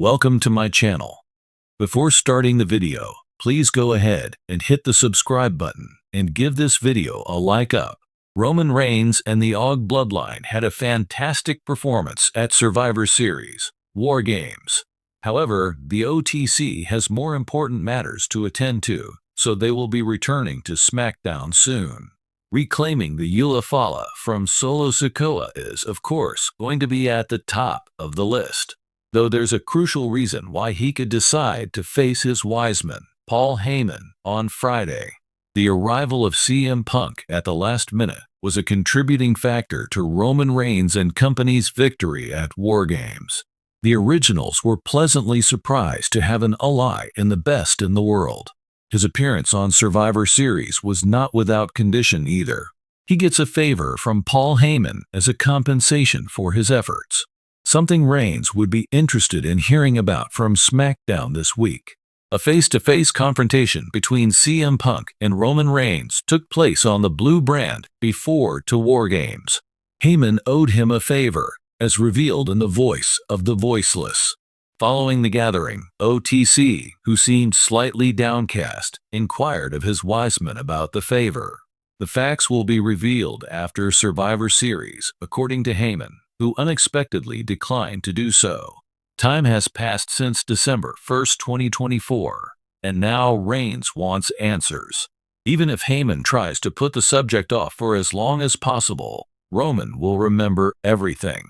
Welcome to my channel. Before starting the video, please go ahead and hit the subscribe button and give this video a like up. Roman Reigns and the Og bloodline had a fantastic performance at Survivor Series, War Games. However, the OTC has more important matters to attend to, so they will be returning to SmackDown soon. Reclaiming the Eula Fala from Solo Sikoa is, of course, going to be at the top of the list. Though there's a crucial reason why he could decide to face his wiseman, Paul Heyman, on Friday. The arrival of CM Punk at the last minute was a contributing factor to Roman Reigns and company's victory at War Games. The originals were pleasantly surprised to have an ally in the best in the world. His appearance on Survivor Series was not without condition either. He gets a favor from Paul Heyman as a compensation for his efforts. Something Reigns would be interested in hearing about from SmackDown this week. A face-to-face confrontation between CM Punk and Roman Reigns took place on the Blue brand before to War Games. Heyman owed him a favor, as revealed in the voice of the voiceless. Following the gathering, OTC, who seemed slightly downcast, inquired of his wiseman about the favor. The facts will be revealed after Survivor Series, according to Heyman, who unexpectedly declined to do so. Time has passed since December 1, 2024, and now Reigns wants answers. Even if Heyman tries to put the subject off for as long as possible, Roman will remember everything.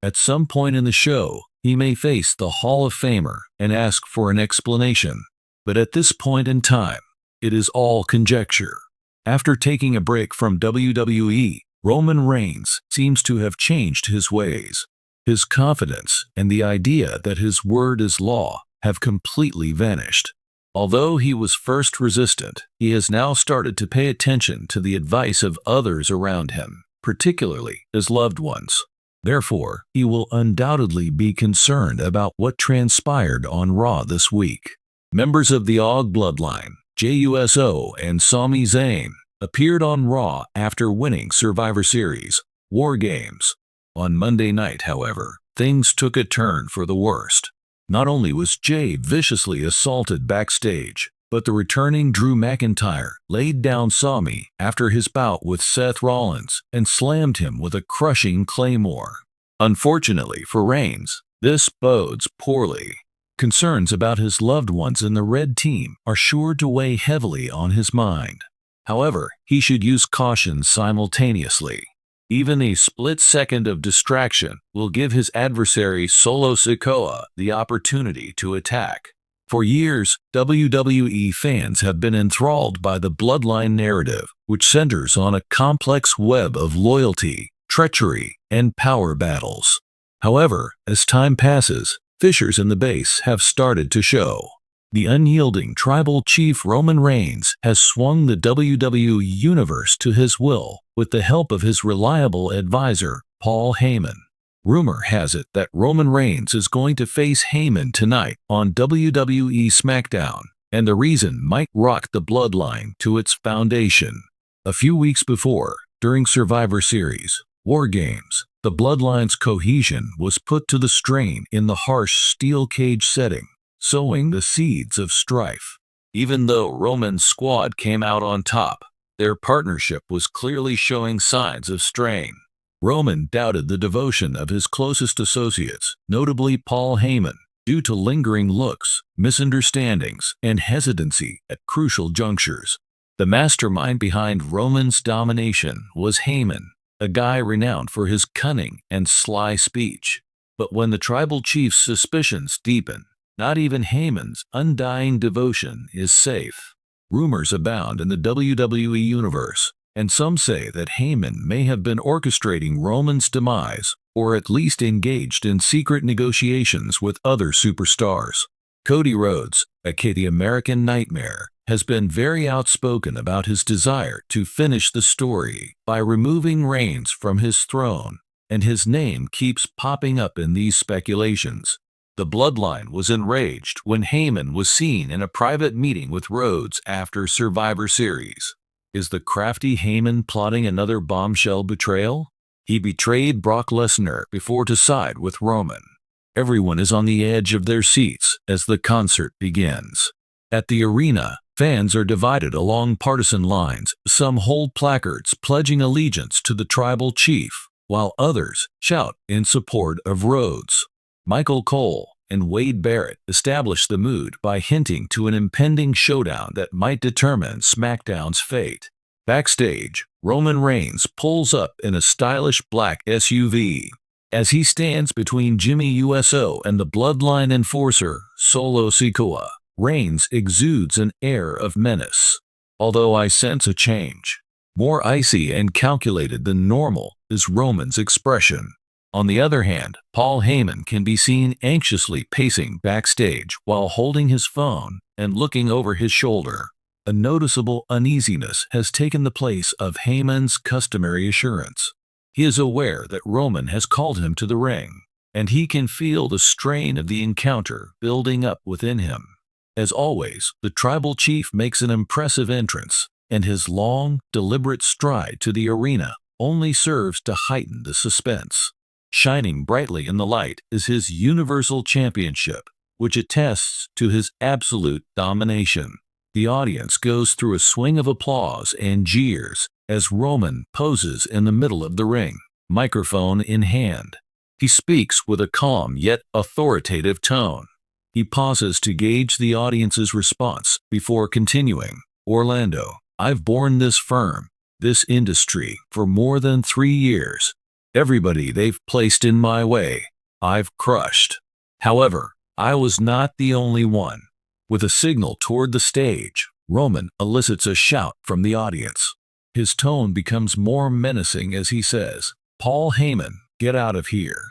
At some point in the show, he may face the Hall of Famer and ask for an explanation. But at this point in time, it is all conjecture. After taking a break from WWE, Roman Reigns seems to have changed his ways. His confidence and the idea that his word is law have completely vanished. Although he was first resistant, he has now started to pay attention to the advice of others around him, particularly his loved ones. Therefore, he will undoubtedly be concerned about what transpired on Raw this week. Members of the Og bloodline, JUSO and Sami Zayn, appeared on Raw after winning Survivor Series, War Games. On Monday night, however, things took a turn for the worst. Not only was Jay viciously assaulted backstage, but the returning Drew McIntyre laid down Sami after his bout with Seth Rollins and slammed him with a crushing claymore. Unfortunately for Reigns, this bodes poorly. Concerns about his loved ones in the Red Team are sure to weigh heavily on his mind. However, he should use caution simultaneously. Even a split second of distraction will give his adversary Solo Sikoa the opportunity to attack. For years, WWE fans have been enthralled by the bloodline narrative, which centers on a complex web of loyalty, treachery, and power battles. However, as time passes, fissures in the base have started to show. The unyielding tribal chief Roman Reigns has swung the WWE universe to his will with the help of his reliable advisor, Paul Heyman. Rumor has it that Roman Reigns is going to face Heyman tonight on WWE SmackDown, and the reason might rock the bloodline to its foundation. A few weeks before, during Survivor Series, War Games, the bloodline's cohesion was put to the strain in the harsh steel cage setting, sowing the seeds of strife. Even though Roman's squad came out on top, their partnership was clearly showing signs of strain. Roman doubted the devotion of his closest associates, notably Paul Heyman, due to lingering looks, misunderstandings, and hesitancy at crucial junctures. The mastermind behind Roman's domination was Heyman, a guy renowned for his cunning and sly speech. But when the tribal chief's suspicions deepen, not even Heyman's undying devotion is safe. Rumors abound in the WWE universe, and some say that Heyman may have been orchestrating Roman's demise, or at least engaged in secret negotiations with other superstars. Cody Rhodes, aka the American Nightmare, has been very outspoken about his desire to finish the story by removing Reigns from his throne, and his name keeps popping up in these speculations. The bloodline was enraged when Heyman was seen in a private meeting with Rhodes after Survivor Series. Is the crafty Heyman plotting another bombshell betrayal? He betrayed Brock Lesnar before to side with Roman. Everyone is on the edge of their seats as the concert begins. At the arena, fans are divided along partisan lines. Some hold placards pledging allegiance to the tribal chief, while others shout in support of Rhodes. Michael Cole and Wade Barrett establish the mood by hinting to an impending showdown that might determine SmackDown's fate. Backstage, Roman Reigns pulls up in a stylish black SUV. As he stands between Jimmy Uso and the Bloodline enforcer, Solo Sikoa, Reigns exudes an air of menace. Although I sense a change. More icy and calculated than normal is Roman's expression. On the other hand, Paul Heyman can be seen anxiously pacing backstage while holding his phone and looking over his shoulder. A noticeable uneasiness has taken the place of Heyman's customary assurance. He is aware that Roman has called him to the ring, and he can feel the strain of the encounter building up within him. As always, the tribal chief makes an impressive entrance, and his long, deliberate stride to the arena only serves to heighten the suspense. Shining brightly in the light is his Universal Championship, which attests to his absolute domination. The audience goes through a swing of applause and jeers as Roman poses in the middle of the ring, microphone in hand. He speaks with a calm yet authoritative tone. He pauses to gauge the audience's response before continuing. Orlando, I've borne this firm, this industry, for more than 3 years. Everybody they've placed in my way, I've crushed. However, I was not the only one. With a signal toward the stage, Roman elicits a shout from the audience. His tone becomes more menacing as he says, Paul Heyman, get out of here.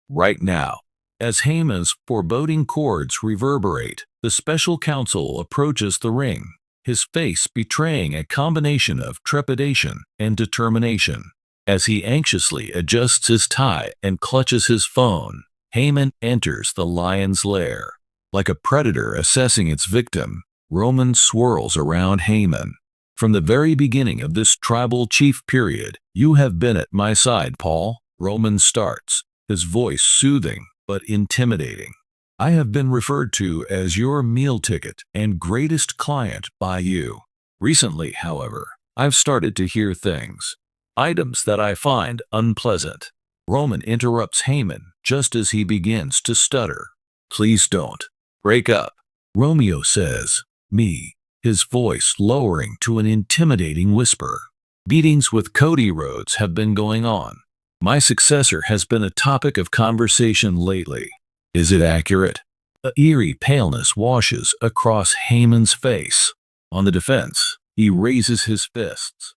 Right now. As Heyman's foreboding chords reverberate, the special counsel approaches the ring, his face betraying a combination of trepidation and determination. As he anxiously adjusts his tie and clutches his phone, Heyman enters the lion's lair. Like a predator assessing its victim, Roman swirls around Heyman. From the very beginning of this tribal chief period, you have been at my side, Paul, Roman starts, his voice soothing but intimidating. I have been referred to as your meal ticket and greatest client by you. Recently, however, I've started to hear things. Items that I find unpleasant. Roman interrupts Heyman just as he begins to stutter. Please don't. Break up. Romeo says, me, his voice lowering to an intimidating whisper. Meetings with Cody Rhodes have been going on. My successor has been a topic of conversation lately. Is it accurate? A eerie paleness washes across Heyman's face. On the defense, he raises his fists.